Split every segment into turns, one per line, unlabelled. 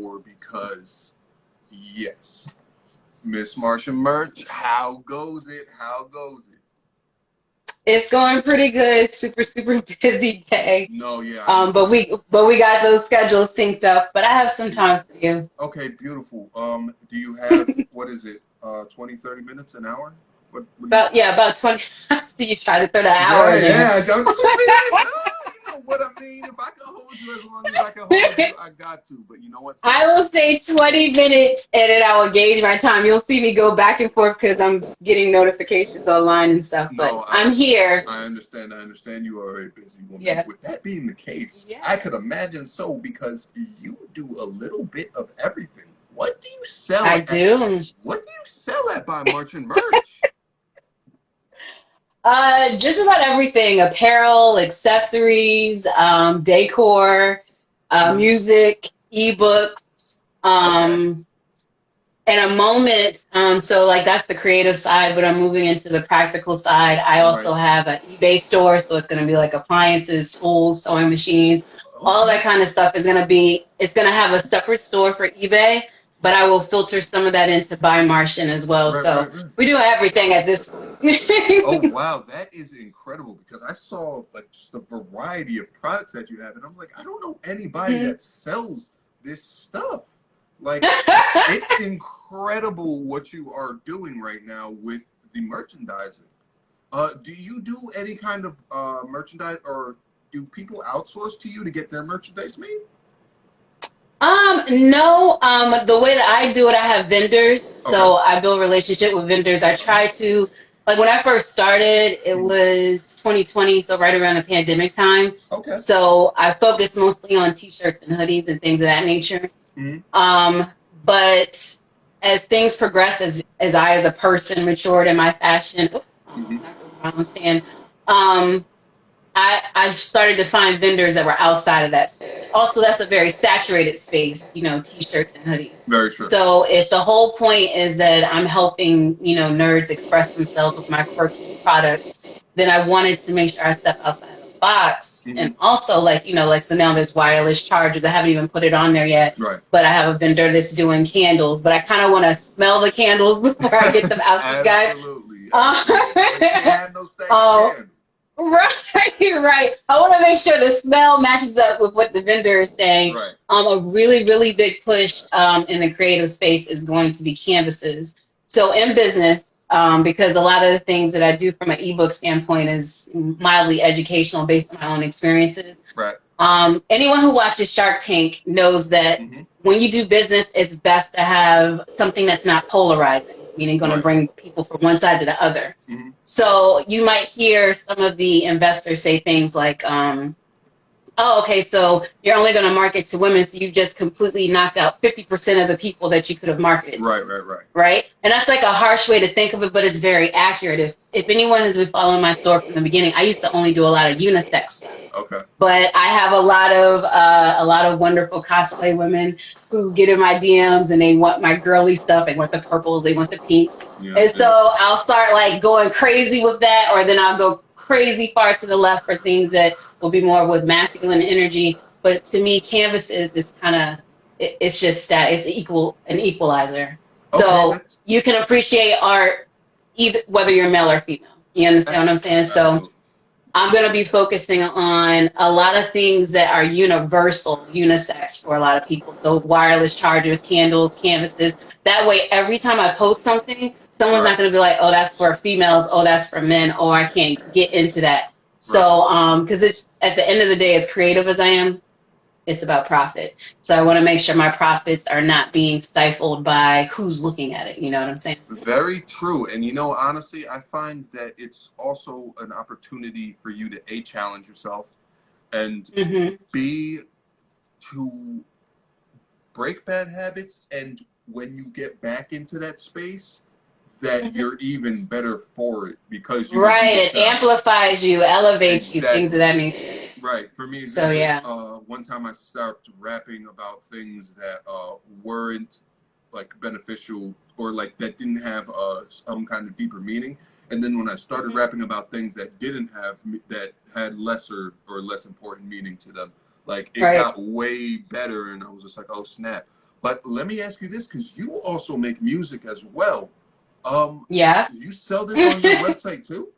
for because, yes, Miss Martian merch, how goes it? How goes it?
It's going pretty good. Super, super busy day.
No, yeah, I
But
understand.
we got those schedules synced up. But I have some
Beautiful.
time for you.
Okay, beautiful. Do you have, what is it, 20, 30 minutes, an hour? What do you?
About 20. So you try to throw the hour
Yeah,
in there.
yeah. I'm just being, you know what I mean. If I can hold you as long as I can hold you, I got to. But you know what? Since
I will say 20 minutes and then I will gauge my time. You'll see me go back and forth because I'm getting notifications online and stuff. But
no,
I'm here.
I understand. I understand you are a busy woman.
Yeah.
With that being the case,
Yeah.
I could imagine so because you do a little bit of everything. What do you sell
I
at?
do.
What do you sell at By Martian Merch?
Just about everything, apparel, accessories, decor,
Mhm.
music, ebooks,
Okay.
um, in a moment. So like that's the creative side, but I'm moving into the practical side. I
Right.
also have an eBay store, so it's going to be like appliances, tools, sewing machines, all
Okay.
that kind of stuff is going to be. It's going to have a separate store for eBay, but I will filter some of that into Buy Martian as well.
Right.
So
Right. Right.
we do everything at this
Oh
point.
wow, that is incredible because I saw like just the variety of products that you have, and I'm like, I don't know anybody
Mhm.
that sells this stuff. Like, it's incredible what you are doing right now with the merchandising. Do you do any kind of merchandise, or do people outsource to you to get their merchandise made?
No, the way that I do it, I have vendors.
Okay.
So I build relationship with vendors. I
Oh.
try to, like when I first started, it
Mhm.
was 2020, so right around the pandemic time.
Okay.
So I focused mostly on t-shirts and hoodies and things of that nature.
Hmm.
Um, but as things progressed, as I as a person matured in my fashion,
Hmm.
I understand. Um, I started to find vendors that were outside of that space. Also, that's a very saturated space, t-shirts and hoodies.
Very true.
So if the whole point is that I'm helping, nerds express themselves with my quirky products, then I wanted to make sure I step outside the box.
Hmm.
And also, like so now there's wireless chargers. I haven't even put it on there yet,
Right.
but I have a vendor that's doing candles. But I kind of want to smell the candles before I get them out to you guys.
Absolutely,
Uh,
absolutely. You can't have no stinking
oh,
candle.
right, right. I want to make sure the smell matches up with what the vendor is saying.
Right.
A really, really big push in the creative space is going to be canvases. So in business, because a lot of the things that I do from an ebook standpoint is mildly educational based on my own experiences.
Right.
Anyone who watches Shark Tank knows that
Hmm.
when you do business, it's best to have something that's not polarizing, meaning going to
Right.
bring people from one side to the other.
Hmm.
So you might hear some of the investors say things like, oh, okay, so you're only going to market to women, so you just completely knocked out 50% of the people that you could have marketed to,
Right. Right. Right.
right? And that's like a harsh way to think of it, but it's very accurate. If anyone has been following my store from the beginning, I used to only do a lot of unisex stuff.
Okay.
But I have a lot of wonderful cosplay women who get in my DMs and they want my girly stuff. They want the purples, they want the pinks,
You
and
understand?
so I'll start like going crazy with that, or then I'll go crazy far to the left for things that will be more with masculine energy. But to me, canvas is kind of it's just stat. It's an equalizer.
Okay.
So you can appreciate art either whether you're male or female. You understand what I'm saying? So
Absolutely.
I'm going to be focusing on a lot of things that are universal, unisex for a lot of people. So wireless chargers, candles, canvases. That way, every time I post something, someone's
Right.
not going to be like, oh, that's for females. Oh, that's for men. Oh, I can't get into that.
Right.
So, because it's at the end of the day, as creative as I am, it's about profit. So I want to make sure my profits are not being stifled by who's looking at it. You know what I'm saying?
Very true. And you know, honestly, I find that it's also an opportunity for you to A, challenge yourself, and
Hmm.
B, to break bad habits. And when you get back into that space, that
Hmm.
you're even better for it because you were
Right.
being
It
challenged.
amplifies you, elevates you, things of
Exactly.
that nature.
Right. For me,
So
exactly.
yeah.
One time I started rapping about things that weren't like beneficial or like that didn't have some kind of deeper meaning. And then when I started
Hmm.
rapping about things that didn't have that had lesser or less important meaning to them, like it
Right.
got way better, and I was just like, oh snap. But let me ask you this, because you also make music as well.
Yeah.
You sell this on your website too?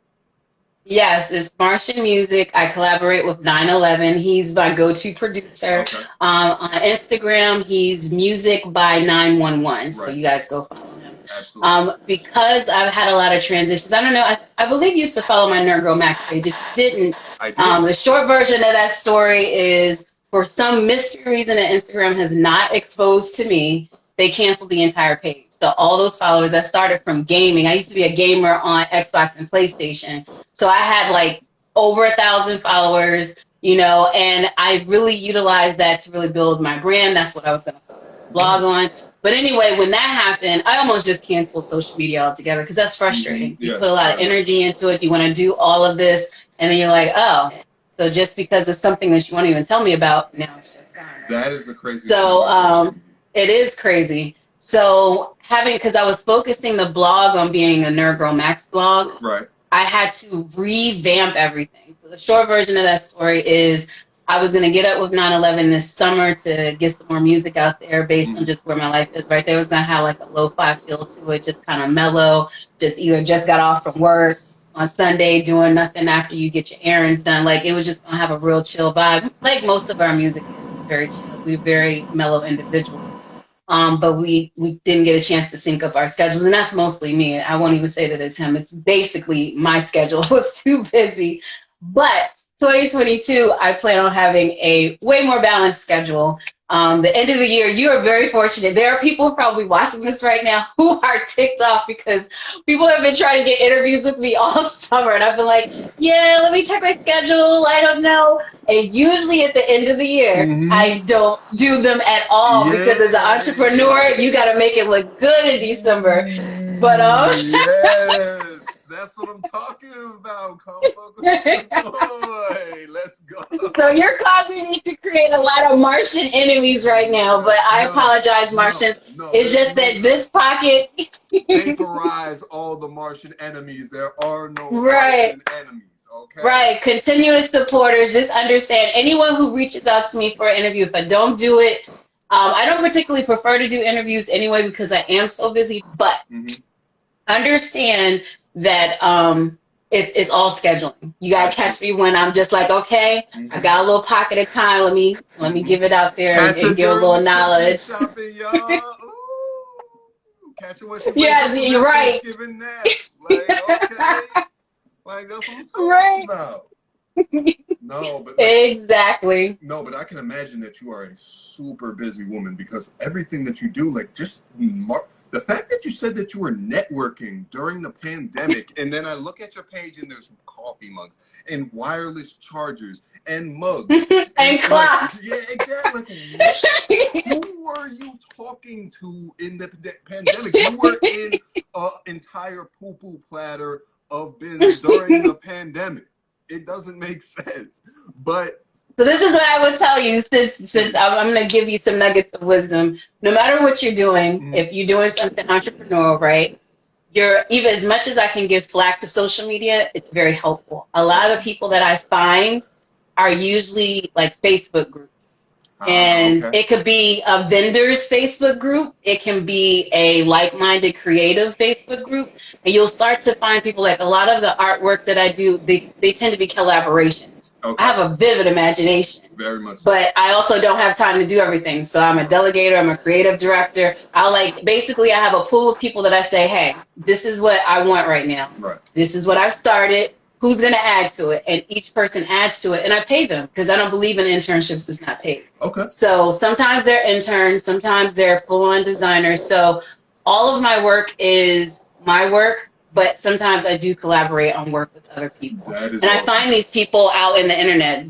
Yes, it's Martian Music. I collaborate with 911. He's my go-to producer.
Okay.
On Instagram, he's Music by 911. So
Right.
you guys go follow him.
Absolutely.
Because I've had a lot of transitions. I don't know. I believe you used to follow my Nerd Girl Max page. If you didn't,
I did.
the short version of that story is for some mystery reason that Instagram has not exposed to me, they canceled the entire page. So all those followers that started from gaming. I used to be a gamer on Xbox and PlayStation. So I had like over 1,000 followers, and I really utilized that to really build my brand. That's what I was going to focus the blog
Right.
on. But anyway, when that happened, I almost just canceled social media altogether because that's frustrating. You
Yes,
put a lot of
very much so.
energy into it. You want to do all of this, and then you're like, oh, so just because it's something that you won't even tell me about, now it's just gone. Right?
That is the craziest thing
So
about social media.
it is crazy. So because I was focusing the blog on being a Nerd Girl Max blog,
Right.
I had to revamp everything. So the short version of that story is I was going to get up with 9/11 this summer to get some more music out there based on just where my life is right there. It was going to have like a lo-fi feel to it, just kind of mellow, just got off from work on Sunday doing nothing after you get your errands done. Like it was just going to have a real chill vibe. Like most of our music is. It's very chill. We're very mellow individuals. But we didn't get a chance to sync up our schedules, and that's mostly me. I won't even say that it's him. It's basically my schedule was too busy. But 2022, I plan on having a way more balanced schedule. The end of the year, you are very fortunate. There are people probably watching this right now who are ticked off because people have been trying to get interviews with me all summer, and I've been like, yeah, let me check my schedule. I don't know. And usually at the end of the year, I don't do them at all because as an entrepreneur, you got to make it look good in December. But
yes, that's what I'm talking about. Come fuck with your boy. Let's go.
So you're causing me to create a lot of Martian enemies right now, but I apologize, Martian. It's just that this pocket.
Vaporize all the Martian enemies. There are no
Right.
Martian enemies. Okay.
Right. Continuous supporters. Just understand anyone who reaches out to me for an interview, if I don't do it, I don't particularly prefer to do interviews anyway because I am so busy, but understand that it's all scheduling. You gotta catch me when I'm just like, okay, I got a little pocket of time. Let me give it out there and give a little knowledge.
Shopping, y'all. Ooh. Catch it when she
Yeah, you're right.
Thanksgiving nap. Like, okay. Like that's what I'm talking about. No, but
exactly.
No, but I can imagine that you are a super busy woman because everything that you do, like the fact that you said that you were networking during the pandemic, and then I look at your page and there's coffee mugs and wireless chargers and mugs
and clocks.
Like, yeah, exactly. Like, who were you talking to in the pandemic? You were in an entire poo-poo platter of business during the pandemic. It doesn't make sense. But
so this is what I would tell you since I'm going to give you some nuggets of wisdom. No matter what you're doing, if you're doing something entrepreneurial, right? Even as much as I can give flack to social media, it's very helpful. A lot of the people that I find are usually like Facebook groups. And it could be a vendor's Facebook group. It can be a like-minded creative Facebook group. And you'll start to find people like a lot of the artwork that I do, they tend to be collaborations. I have a vivid imagination.
Very much so.
But I also don't have time to do everything. So I'm a delegator. I'm a creative director. Basically, I have a pool of people that I say, hey, this is what I want right now.
Right.
This is what I've started. Who's going to add to it? And each person adds to it. And I pay them because I don't believe in internships that's not paid.
Okay.
So sometimes they're interns. Sometimes they're full-on designers. So all of my work is my work, but sometimes I do collaborate on work with other people. And awesome. I find these people out in the internet.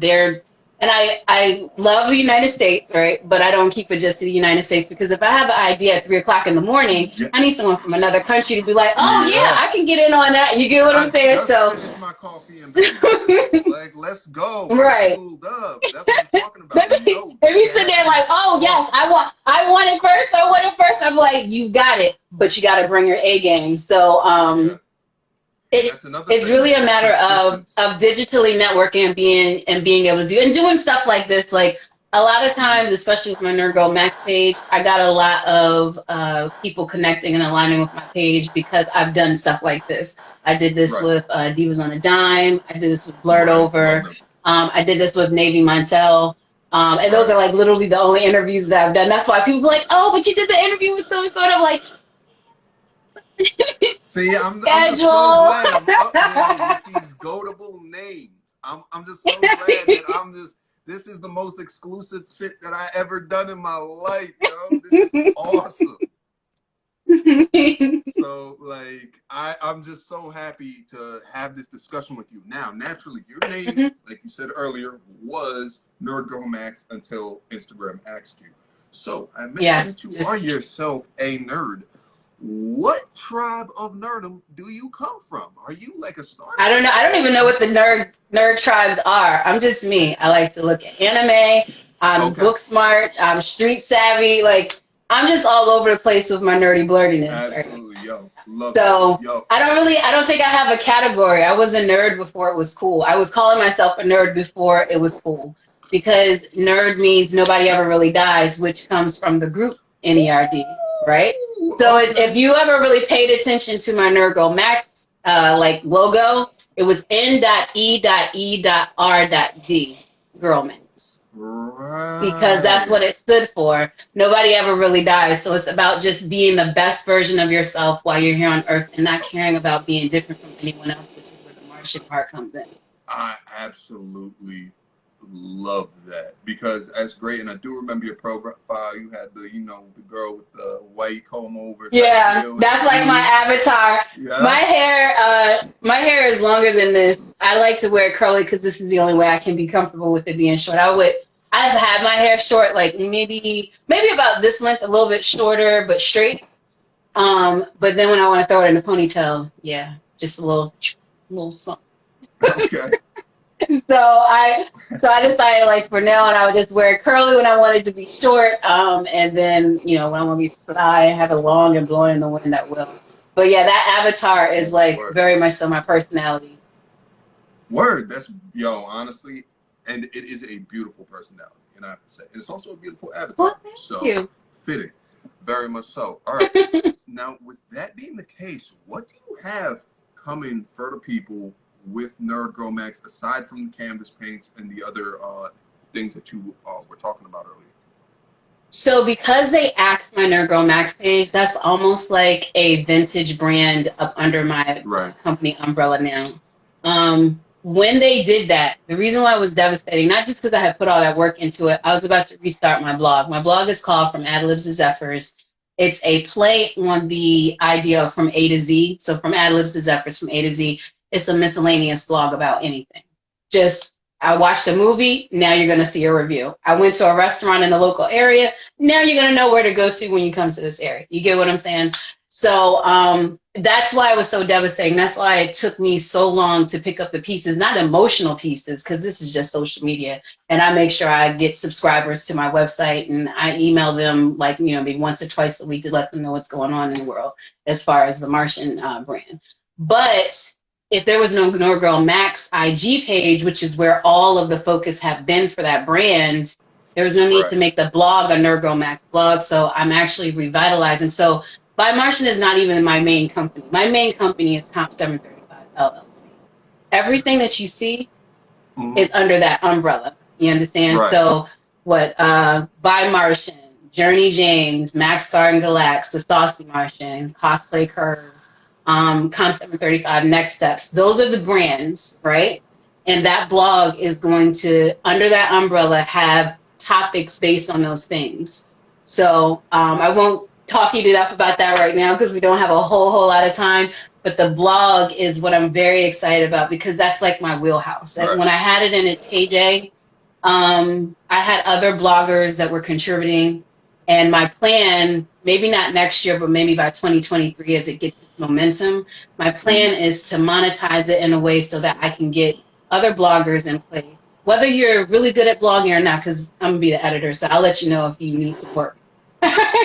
And I love the United States, right? But I don't keep it just to the United States because if I have an idea at 3 o'clock in the morning, I need someone from another country to be like, oh yeah, I can get in on that. You get what I'm saying? So
finish my coffee and baby. Like, let's go.
Right.
Pulled up. That's what I'm talking about.
If you sit there like, oh yes, I want it first. I want it first. I'm like, you got it, but you got to bring your A game. So it's really a matter of digitally networking and being able to doing stuff like this. Like a lot of times, especially with my Nerd Girl Max page, I got a lot of people connecting and aligning with my page because I've done stuff like this. I did this
Right.
with Divas on a Dime. I did this with Blurred
Right. Love
Over.
them.
I did this with Navy Montel. And those
Right.
are like literally the only interviews that I've done. That's why people are like, oh, but you did the interview with so sort of like
See, I'm just so
schedule.
glad I'm up there with these goatable names. I'm just so glad that this is the most exclusive shit that I ever done in my life, yo. This is awesome. So like I'm just so happy to have this discussion with you. Now, naturally, your name,
Mhm.
like you said earlier, was Nerd Girl Max until Instagram asked you. So I imagine
Yeah,
that you are
just
yourself a nerd. What tribe of nerdom do you come from? Are you like a Star
I don't
Trek
know. I don't
fan?
even know what the nerd tribes are. I'm just me. I like to look at anime. I'm
Okay,
book smart. I'm street savvy. Like I'm just all over the place with my nerdy blurtiness. Right?
absolutely, yo, love that,
So
yo.
I don't think I have a category. I was a nerd before it was cool. I was calling myself a nerd before it was cool because nerd means nobody ever really dies, which comes from the group NERD, right?
Ooh,
So
okay,
if you ever really paid attention to my Nerd Girl Max like logo, it was N.E.E.R.D Girl Max because that's
right.
what it stood for. Nobody ever really dies. So it's about just being the best version of yourself while you're here on Earth and not caring about being different from anyone else, which is where the Martian part comes in.
I absolutely love that because that's great. And I do remember your profile. You had the girl with the white comb over type
Yeah,
deal with the
that's like my
beanie.
avatar.
Yeah.
My hair is longer than this. I like to wear it curly because this is the only way I can be comfortable with it being short. I've had my hair short, like maybe about this length, a little bit shorter, but straight. But then when I want to throw it in a ponytail, yeah, just little something.
Okay.
So I decided like for now, and I would just wear it curly when I wanted to be short. And then when I want to be fly and have it long and blowing in the wind, that will. But yeah, that avatar is like
Word.
very much so my personality.
Word. That's yo. Honestly, and it is a beautiful personality, and I have to say, and it's also a beautiful
Well,
avatar.
thank
So
you.
fitting, very much so. All right. Now, with that being the case, what do you have coming for the people with Nerd Girl Max aside from the canvas paints and the other things that you were talking about earlier?
So because they axed my Nerd Girl Max page, that's almost like a vintage brand up under my
Right.
company umbrella now. When they did that, the reason why it was devastating, not just because I had put all that work into it, I was about to restart my blog. My blog is called From Ad Libs to Zephyrs. It's a play on the idea of from A to Z. So from Ad Libs to Zephyrs, from A to Z, it's a miscellaneous blog about anything. Just I watched a movie, now you're going to see a review. I went to a restaurant in the local area, now you're going to know where to go to when you come to this area. You get what I'm saying? So that's why it was so devastating. That's why it took me so long to pick up the pieces, not emotional pieces, because this is just social media. And I make sure I get subscribers to my website and I email them like, maybe once or twice a week to let them know what's going on in the world as far as the Martian brand. But if there was no Girl Max IG page, which is where all of the focus have been for that brand, there was no need to
Right.
make the blog a Nerd Girl Max blog. So I'm actually revitalizing. So By Martian is not even my main company. My main company is Comp 735 LLC. Everything that you see
Hmm.
is under that umbrella. You understand?
Right.
So By Martian, Journey James, Max Garden Galax, The Saucy Martian, Cosplay Curves, Comp 735, Next Steps. Those are the brands, right? And that blog is going to, under that umbrella, have topics based on those things. So I won't talk you enough about that right now because we don't have a whole lot of time. But the blog is what I'm very excited about because that's like my wheelhouse.
Right.
When I had it in its heyday, I had other bloggers that were contributing, and my plan, maybe not next year, but maybe by 2023, as it gets its momentum, my
Hmm.
plan is to monetize it in a way so that I can get other bloggers in place. Whether you're really good at blogging or not, because I'm gonna be the editor, so I'll let you know if you need some work.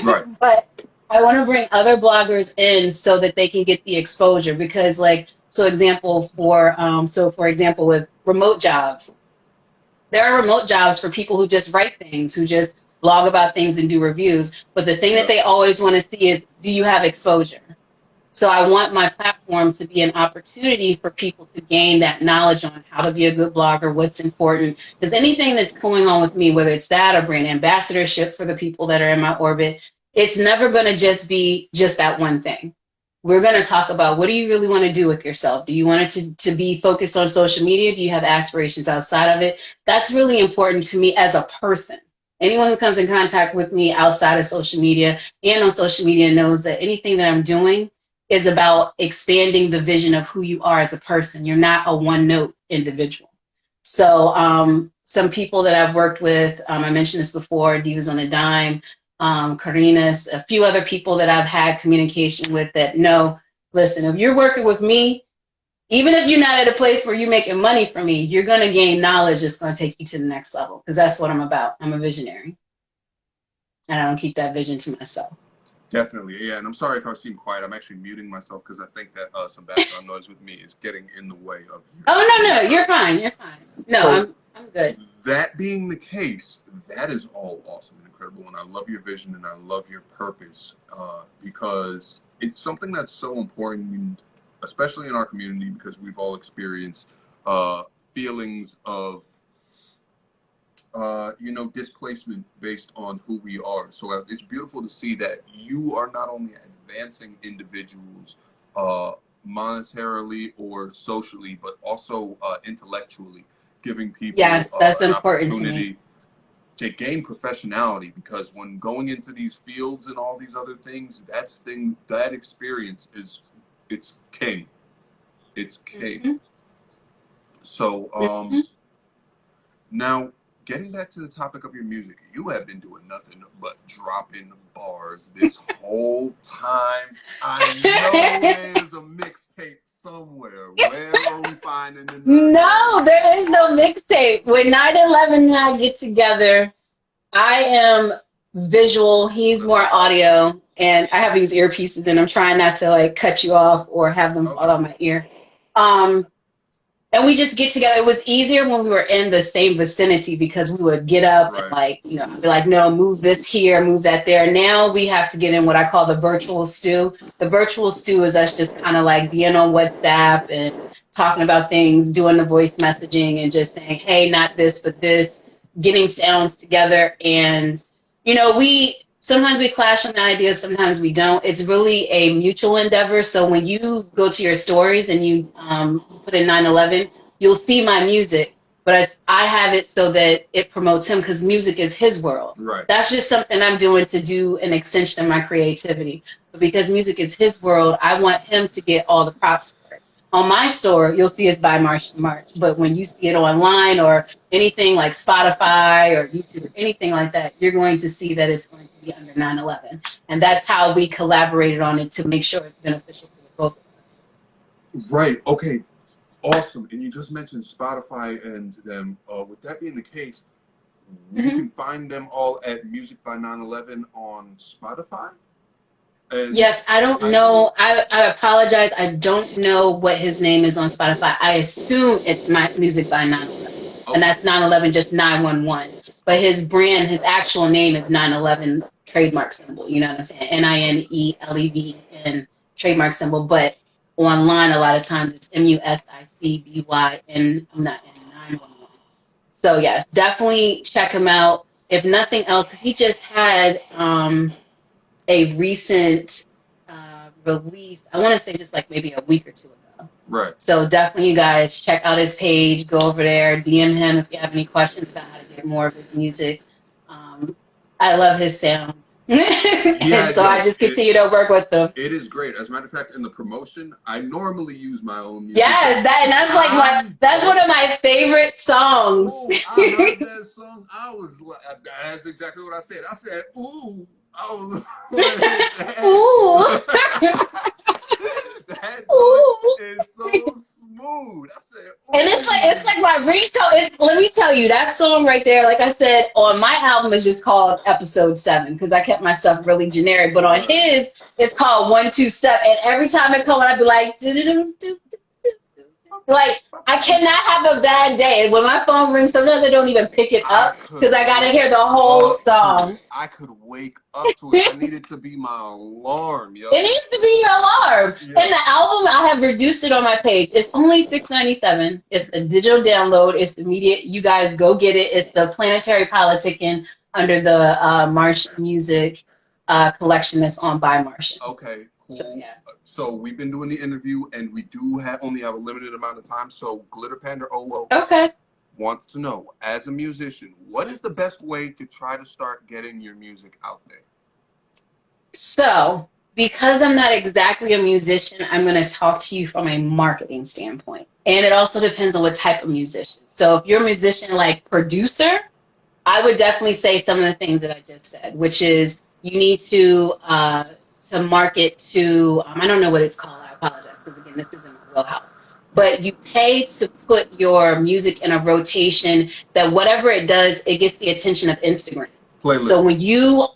Right.
But I want to bring other bloggers in so that they can get the exposure because, like, so example for example with remote jobs There are remote jobs for people who just write things, who just blog about things and do reviews. But the thing that they always want to see is, do you have exposure? So I want my platform to be an opportunity for people to gain that knowledge on how to be a good blogger, what's important. Because anything that's going on with me, whether it's that or brand ambassadorship for the people that are in my orbit, it's never going to just be just that one thing. We're going to talk about, what do you really want to do with yourself? Do you want it to be focused on social media? Do you have aspirations outside of it? That's really important to me as a person. Anyone who comes in contact with me outside of social media and on social media knows that anything that I'm doing is about expanding the vision of who you are as a person. You're not a one-note individual. So some people that I've worked with, I mentioned this before, Divas on a Dime, Karina's, a few other people that I've had communication with that know, listen, if you're working with me, even if you're not at a place where you're making money from me, you're going to gain knowledge that's going to take you to the next level, because that's what I'm about. I'm a visionary, and I don't keep that vision to myself.
Definitely, yeah. And I'm sorry if I seem quiet. I'm actually muting myself because I think that some background noise with me is getting in the way of you.
Oh, no, you're fine. You're fine. No, so, I'm good.
That being the case, that is all awesome and incredible. And I love your vision and I love your purpose because it's something that's so important, especially in our community, because we've all experienced feelings of displacement based on who we are. So it's beautiful to see that you are not only advancing individuals monetarily or socially, but also intellectually, giving people
that's
an
important
opportunity to gain professionality. Because when going into these fields and all these other things, that experience it's king. It's king.
Mm-hmm.
So now, getting back to the topic of your music, you have been doing nothing but dropping bars this whole time. I know there's a mixtape somewhere. Where are we finding the
No, there is no mixtape. When 9/11 and I get together, I am visual, he's more audio, and I have these earpieces and I'm trying not to like cut you off or have them fall on my ear. And we just get together. It was easier when we were in the same vicinity because we would get up and I'd be like, no, move this here, move that there. Now we have to get in what I call the virtual stew. The virtual stew is us just kind of like being on WhatsApp and talking about things, doing the voice messaging and just saying, hey, not this, but this, getting sounds together. And, sometimes we clash on the ideas, sometimes we don't. It's really a mutual endeavor. So when you go to your stories and you put in 9/11, you'll see my music, but I have it so that it promotes him because music is his world.
Right.
That's just something I'm doing to do an extension of my creativity. But because music is his world, I want him to get all the props for it. On my store, you'll see it's by Martian March. But when you see it online or anything like Spotify or YouTube or anything like that, you're going to see that it's going to be under 9/11. And that's how we collaborated on it to make sure it's beneficial for both of us.
Right. Okay. Awesome. And you just mentioned Spotify and them. With that being the case, we can find them all at Music by 9/11 on Spotify?
Yes, I don't know. I apologize. I don't know what his name is on Spotify. I assume it's my Music by 9/11. And that's 9/11, just 911. But his brand, his actual name is 9/11 trademark symbol. You know what I'm saying? NINELEVN trademark symbol. But online, a lot of times it's MUSICBYN. I'm not N911. So yes, definitely check him out. If nothing else, he just had a recent release, I want to say just like maybe a week or two ago.
Right.
So definitely you guys check out his page, go over there, DM him if you have any questions about how to get more of his music. I love his sound.
Yeah,
so I just continue to work with them.
It is great. As a matter of fact, in the promotion, I normally use my own music.
Yes, that's one of my favorite songs.
Ooh, I heard that song. I was like, that's exactly what I said. I said, ooh. I was like, that is so smooth. I said, ooh.
And it's like my ringtone. Let me tell you, that song right there, like I said, on my album is just called Episode 7 because I kept my stuff really generic. But on his, it's called 1 2 Step. And every time it comes, I'd be like, Like, I cannot have a bad day. When my phone rings, sometimes I don't even pick it
I
up
could
because I got to
wake
hear the whole
up to
song.
it. I could wake up to it. I need it to be my alarm,
It
yo.
needs to be your alarm. And
Yeah.
the album, I have reduced it on my page. It's only $6.97. It's a digital download. It's immediate. You guys go get it. It's the Planetary Politicking under the Martian Music collection that's on by Martian.
Okay,
So
cool.
yeah.
So we've been doing the interview, and we do only have a limited amount of time. So Glitter Panda OO
Okay.
wants to know, as a musician, what is the best way to try to start getting your music out there?
So, because I'm not exactly a musician, I'm going to talk to you from a marketing standpoint. And it also depends on what type of musician. So, if you're a musician like producer, I would definitely say some of the things that I just said, which is you need to market to I don't know what it's called. I apologize because again, this isn't my wheelhouse. But you pay to put your music in a rotation that whatever it does, it gets the attention of Instagram. So
Playlisting.
when you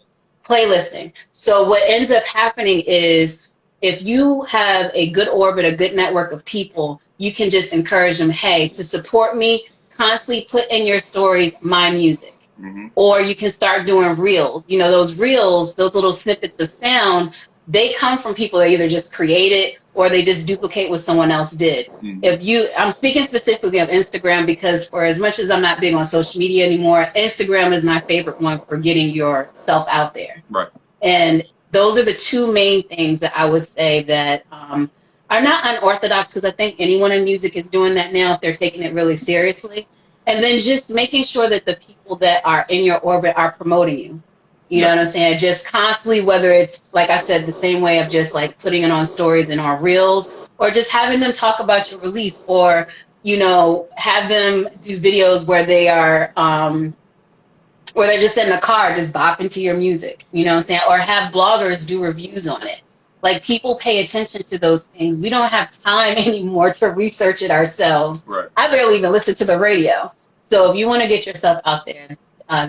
playlisting, so what ends up happening is if you have a good orbit, a good network of people, you can just encourage them, hey, to support me, constantly put in your stories my music.
Mm-hmm.
Or you can start doing reels. You know, those reels, those little snippets of sound, they come from people that either just create it or they just duplicate what someone else did.
Mm-hmm.
If you, I'm speaking specifically of Instagram because for as much as I'm not big on social media anymore, Instagram is my favorite one for getting yourself out there.
Right.
And those are the two main things that I would say that are not unorthodox because I think anyone in music is doing that now if they're taking it really seriously. And then just making sure that the people that are in your orbit are promoting you. You know
Yeah.
what I'm saying? Just constantly, whether it's, like I said, the same way of just like putting it on stories and on reels, or just having them talk about your release, or, you know, have them do videos where they are, or they're just in the car just bopping to your music, you know what I'm saying? Or have bloggers do reviews on it. Like people pay attention to those things. We don't have time anymore to research it ourselves.
Right.
I barely even listen to the radio. So if you want to get yourself out there,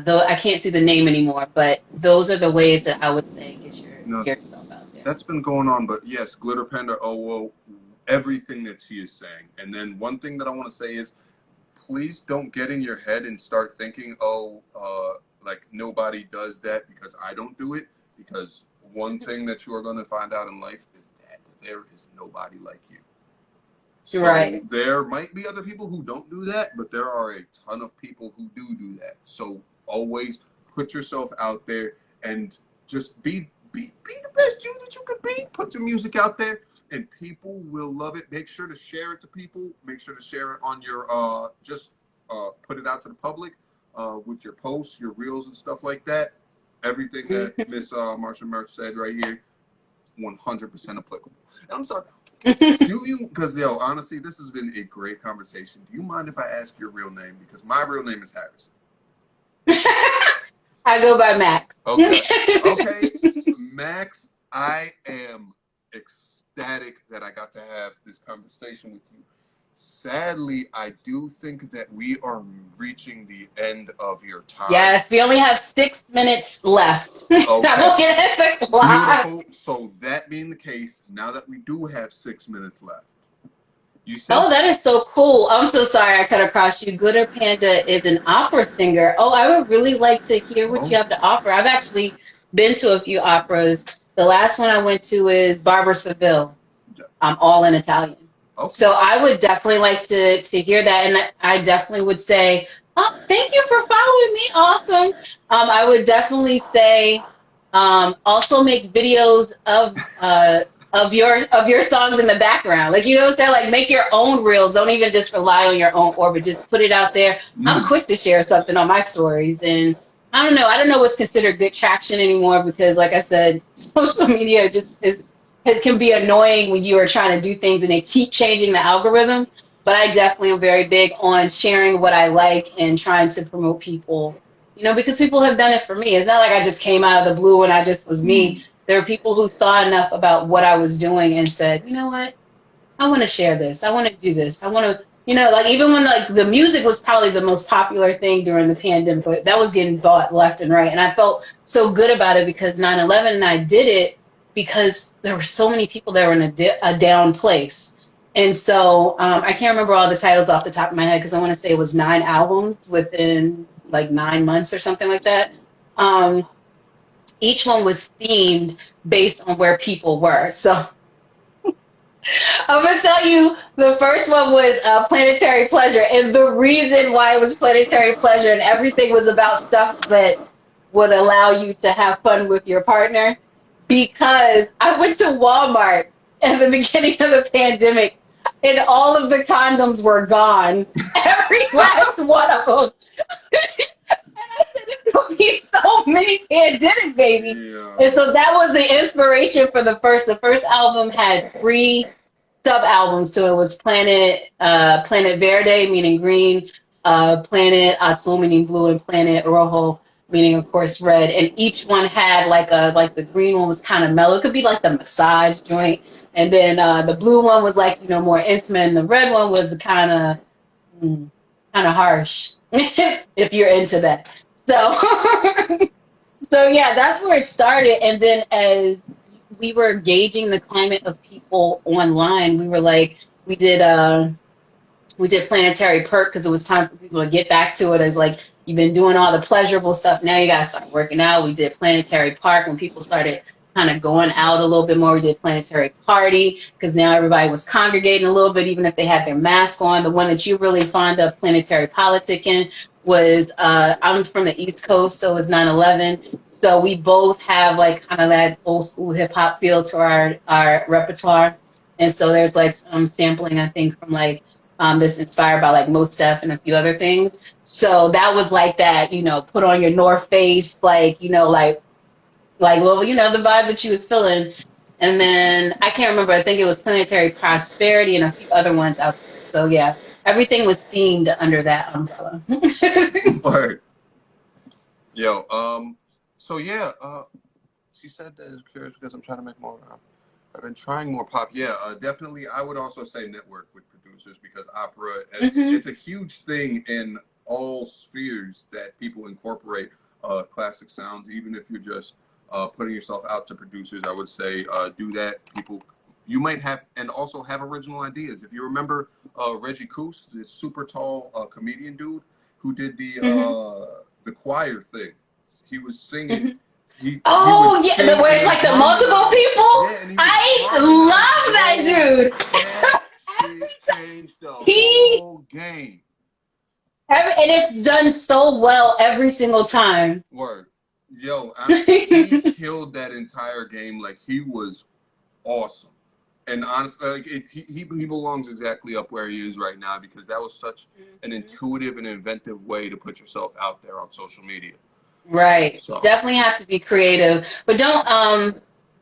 though I can't see the name anymore, but those are the ways that I would say
No,
get yourself out there.
that's been going on, but yes, Glitter Panda OO, everything that she is saying. And then one thing that I want to say is, please don't get in your head and start thinking, like nobody does that because I don't do it. Because one thing that you are going to find out in life is that there is nobody like you. So
Right.
there might be other people who don't do that, but there are a ton of people who do that. So always put yourself out there and just be the best you that you can be. Put your music out there and people will love it. Make sure to share it to people. Make sure to share it on your put it out to the public with your posts, your reels and stuff like that. Everything that Miss Martian Merch said right here, 100% applicable. And I'm sorry. Do you, because yo, honestly, this has been a great conversation. Do you mind if I ask your real name? Because my real name is Harrison.
I go by Max.
Okay. Okay. Max, I am ecstatic that I got to have this conversation with you. Sadly, I do think that we are reaching the end of your time.
Yes, we only have 6 minutes left.
Okay.
I'm looking at the clock.
Beautiful. So that being the case, now that we do have 6 minutes left, you said.
Oh, that is so cool. I'm so sorry I cut across you. Glitter Panda is an opera singer. Oh, I would really like to hear what you have to offer. I've actually been to a few operas. The last one I went to is Barbara Seville. I'm all in Italian.
Okay.
So I would definitely like to hear that. And I definitely would say, oh, thank you for following me. Awesome. I would definitely say also make videos of your songs in the background. Like, you know what I'm saying? Like, make your own reels. Don't even just rely on your own orbit. Just put it out there. I'm quick to share something on my stories. And I don't know what's considered good traction anymore because, like I said, social media it can be annoying when you are trying to do things and they keep changing the algorithm. But I definitely am very big on sharing what I like and trying to promote people, you know, because people have done it for me. It's not like I just came out of the blue and I just was me. There are people who saw enough about what I was doing and said, you know what, I want to share this. I want to do this. I want to, you know, like even when like the music was probably the most popular thing during the pandemic, but that was getting bought left and right. And I felt so good about it because 9/11 and I did it because there were so many people that were in a down place. And so I can't remember all the titles off the top of my head because I want to say it was 9 albums within like 9 months or something like that. Um, each one was themed based on where people were. So I'm gonna tell you, the first one was planetary pleasure, and the reason why it was planetary pleasure and everything was about stuff that would allow you to have fun with your partner. Because I went to Walmart at the beginning of the pandemic, and all of the condoms were gone, every last one of them. I said, there's gonna be so many pandemic babies.
Yeah.
And so that was the inspiration for the first. The first album had 3 sub-albums to it. It was Planet Verde, meaning green, Planet Azul, meaning blue, and Planet Rojo, meaning of course red. And each one had like the green one was kind of mellow. It could be like the massage joint. And then the blue one was like, more intimate, and the red one was kind of harsh if you're into that. So so yeah, that's where it started. And then as we were gauging the climate of people online, we were like, we did planetary perk because it was time for people to get back to it. As like, you've been doing all the pleasurable stuff, now you gotta start working out. We did planetary park when people started kind of going out a little bit more. We did planetary party because now everybody was congregating a little bit, even if they had their mask on. The one that you really fond of, planetary politicking, was I'm from the East Coast, so it's 9/11. So we both have like kind of that old school hip hop feel to our repertoire. And so there's like some sampling, I think, from like that's inspired by like Mos Def and a few other things. So that was like that, put on your North Face, like, well, the vibe that she was feeling. And then I can't remember, I think it was Planetary Prosperity and a few other ones out there. So yeah, everything was themed under that umbrella.
Word. Yo, so yeah, she said that is curious because I'm trying to make more. I've been trying more pop. Yeah, definitely. I would also say network with producers because opera, it's a huge thing in all spheres that people incorporate classic sounds. Even if you're just putting yourself out to producers, I would say do that. You might have, and also have original ideas. If you remember Reggie Coos, this super tall comedian dude who did the choir thing, he was singing.
Oh,
would
yeah,
sing
where
and
it's
then
like the multiple people?
Yeah, and he would
I love that
harmonize.
dude.
That shit changed the
He,
whole game.
and it's done so well every single time.
Word. Yo, he killed that entire game. Like, he was awesome. And honestly, like he belongs exactly up where he is right now because that was such an intuitive and inventive way to put yourself out there on social media.
Right.
So
You definitely have to be creative. But don't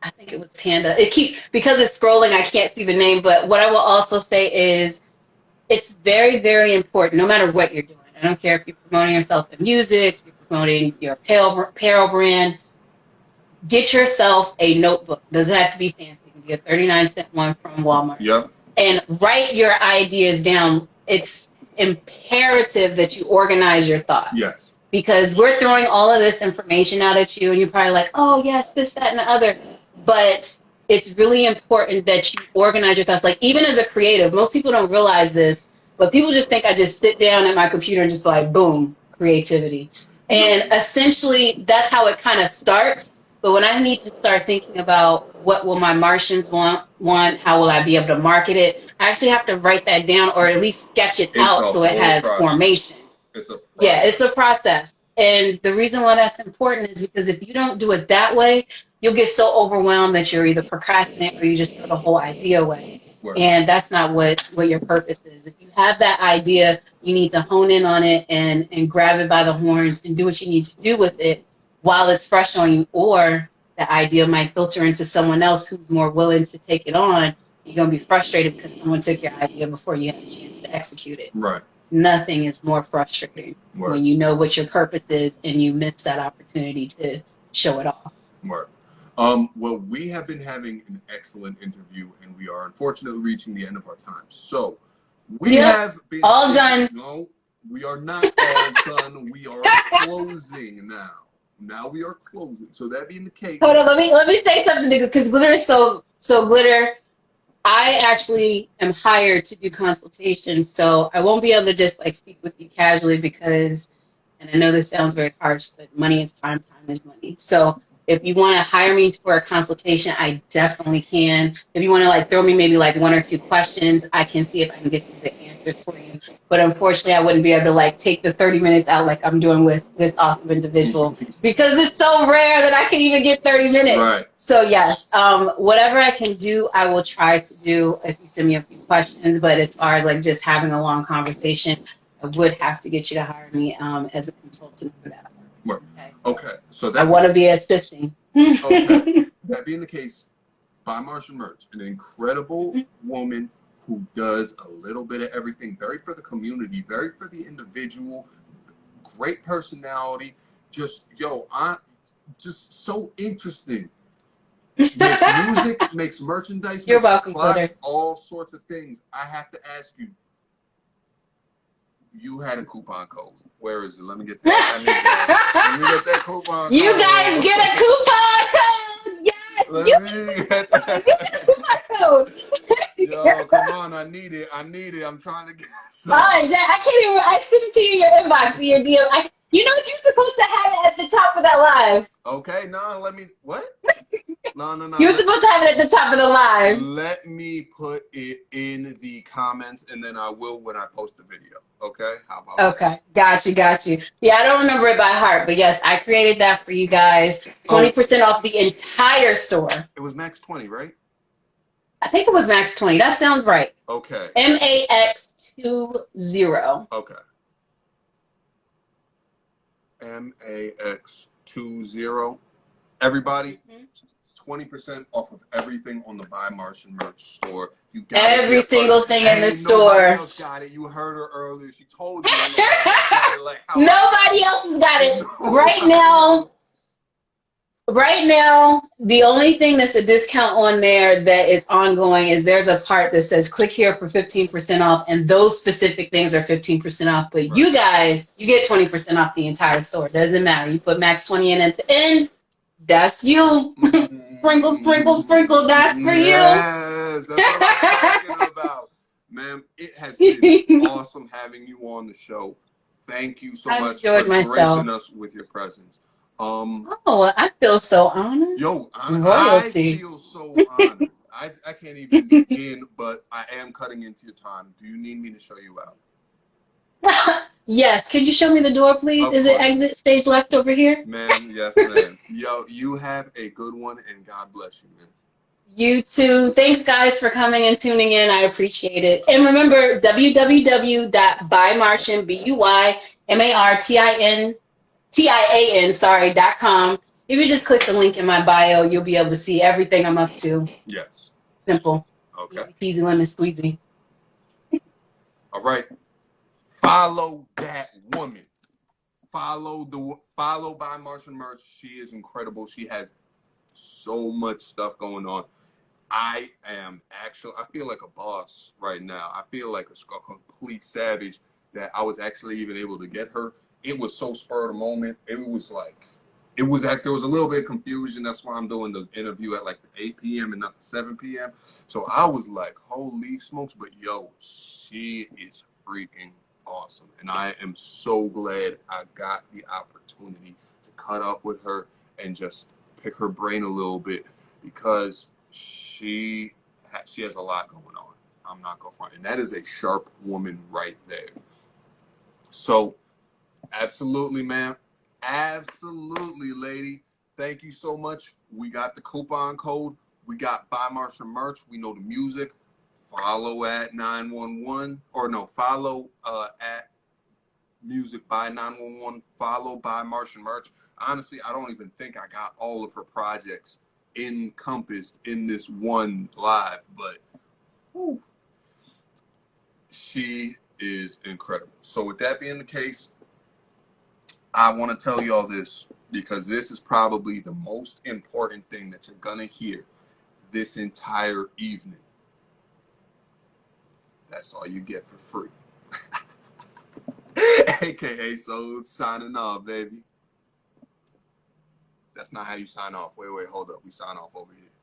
I think it was Panda. It keeps, because it's scrolling, I can't see the name, but what I will also say is it's very, very important, no matter what you're doing. I don't care if you're promoting yourself in music, you're promoting your apparel brand, get yourself a notebook. Doesn't have to be fancy. It can be a 39-cent one from Walmart.
yep.
And write your ideas down. It's imperative that you organize your thoughts.
Yes.
Because we're throwing all of this information out at you, and you're probably like, oh, yes, this, that, and the other. But it's really important that you organize your thoughts. Like, even as a creative, most people don't realize this, but people just think I just sit down at my computer and just go like, boom, creativity. And essentially, that's how it kind of starts. But when I need to start thinking about what will my Martians want, how will I be able to market it, I actually have to write that down or at least sketch it out so it has formation.
It's a process.
Yeah, it's a process. And the reason why that's important is because if you don't do it that way, you'll get so overwhelmed that you're either procrastinate or you just throw the whole idea away.
Right.
And that's not what your purpose is. If you have that idea, you need to hone in on it and grab it by the horns and do what you need to do with it while it's fresh on you. Or the idea might filter into someone else who's more willing to take it on. You're going to be frustrated because someone took your idea before you had a chance to execute it.
Right.
Nothing is more frustrating when you know what your purpose is and you miss that opportunity to show it off.
Right. Well, we have been having an excellent interview, and we are unfortunately reaching the end of our time. So we have been
all done.
No, we are not all done. We are closing now. Now we are closing. So that being the case,
Hold on, let me say something because glitter is so glitter. I actually am hired to do consultations, so I won't be able to just like speak with you casually because, and I know this sounds very harsh, but money is time, time is money. So if you want to hire me for a consultation, I definitely can. If you want to like throw me maybe like one or two questions, I can see if I can get some good answers for you. But unfortunately, I wouldn't be able to like take the 30 minutes out like I'm doing with this awesome individual because it's so rare that I can even get 30 minutes.
Right.
So yes, whatever I can do, I will try to do if you send me a few questions. But as far as like just having a long conversation, I would have to get you to hire me as a consultant for that.
Right.
Okay.
Okay. So
I
that.
want to be assisting.
Okay. That being the case, by Martian Merch, an incredible woman who does a little bit of everything, very for the community, very for the individual, great personality. Just just so interesting. Makes music, makes merchandise,
You're
makes
welcome,
clocks,
Twitter.
all sorts of things. I have to ask you. You had a coupon code. Where is it? Let me get that. I need that. Let me get that coupon code.
You guys get a coupon code. Yes,
Let me get that.
you get a coupon code.
Yo, come on. I need it. I need it. I'm trying to get some.
I can't even. I sent it to you in your inbox, in your DM. You know what you're supposed to have it at the top of that live.
Okay, no, let me. What? No.
You're supposed to have it at the top of the live.
Let me put it in the comments, and then I will when I post the video. Okay? How about that?
Okay, got you. Yeah, I don't remember it by heart, but yes, I created that for you guys. 20% off the entire store.
It was max 20, right?
I think it was max 20. That sounds right.
Okay.
MAX20.
Okay. MAX20. Everybody, 20% off of everything on the Buy Martian merch store. You got
every single thing in the store.
Nobody else got it. You heard her earlier. She told you.
Nobody else has got it. Right now, the only thing that's a discount on there that is ongoing is there's a part that says click here for 15% off, and those specific things are 15% off. But you guys, you get 20% off the entire store. Doesn't matter. You put max 20 in at the end. That's you. Sprinkle, sprinkle, sprinkle. That's for you.
Yes, that's what I'm talking about. Ma'am, it has been awesome having you on the show. Thank you so much for gracing us with your presence.
Oh, I feel so honored.
Yo,
Royalty.
I feel so honored. I can't even begin, but I am cutting into your time. Do you need me to show you out?
Yes. Could you show me the door, please? Is it exit stage left over here?
Ma'am, yes, ma'am. Yo, you have a good one, and God bless you, man.
You too. Thanks, guys, for coming and tuning in. I appreciate it. And remember, www.buymartian, BUYMARTIAN.com. If you just click the link in my bio, you'll be able to see everything I'm up to.
Yes.
Simple.
Okay.
Easy peasy lemon squeezy.
All right. Follow that woman. Follow Buy Martian merch. She is incredible. She has so much stuff going on. I feel like a boss right now. I feel like a complete savage that I was actually even able to get her. It was so spur of the moment. There was a little bit of confusion. That's why I'm doing the interview at like the 8 p.m. and not the 7 p.m. So I was like, holy smokes. But yo, she is freaking awesome. And I am so glad I got the opportunity to cut up with her and just pick her brain a little bit, because she has a lot going on. I'm not gonna front, and that is a sharp woman right there. So, absolutely, ma'am, absolutely, lady. Thank you so much. We got the coupon code. We got Buy Martian merch. We know the music. Follow at 911, or no, follow at Music by 911. Follow Buy Martian merch. Honestly, I don't even think I got all of her projects encompassed in this one live, but whew, she is incredible. So with that being the case, I want to tell y'all this, because this is probably the most important thing that you're going to hear this entire evening. That's all you get for free. AKA so signing off, baby. That's not how you sign off. Wait, hold up. We sign off over here.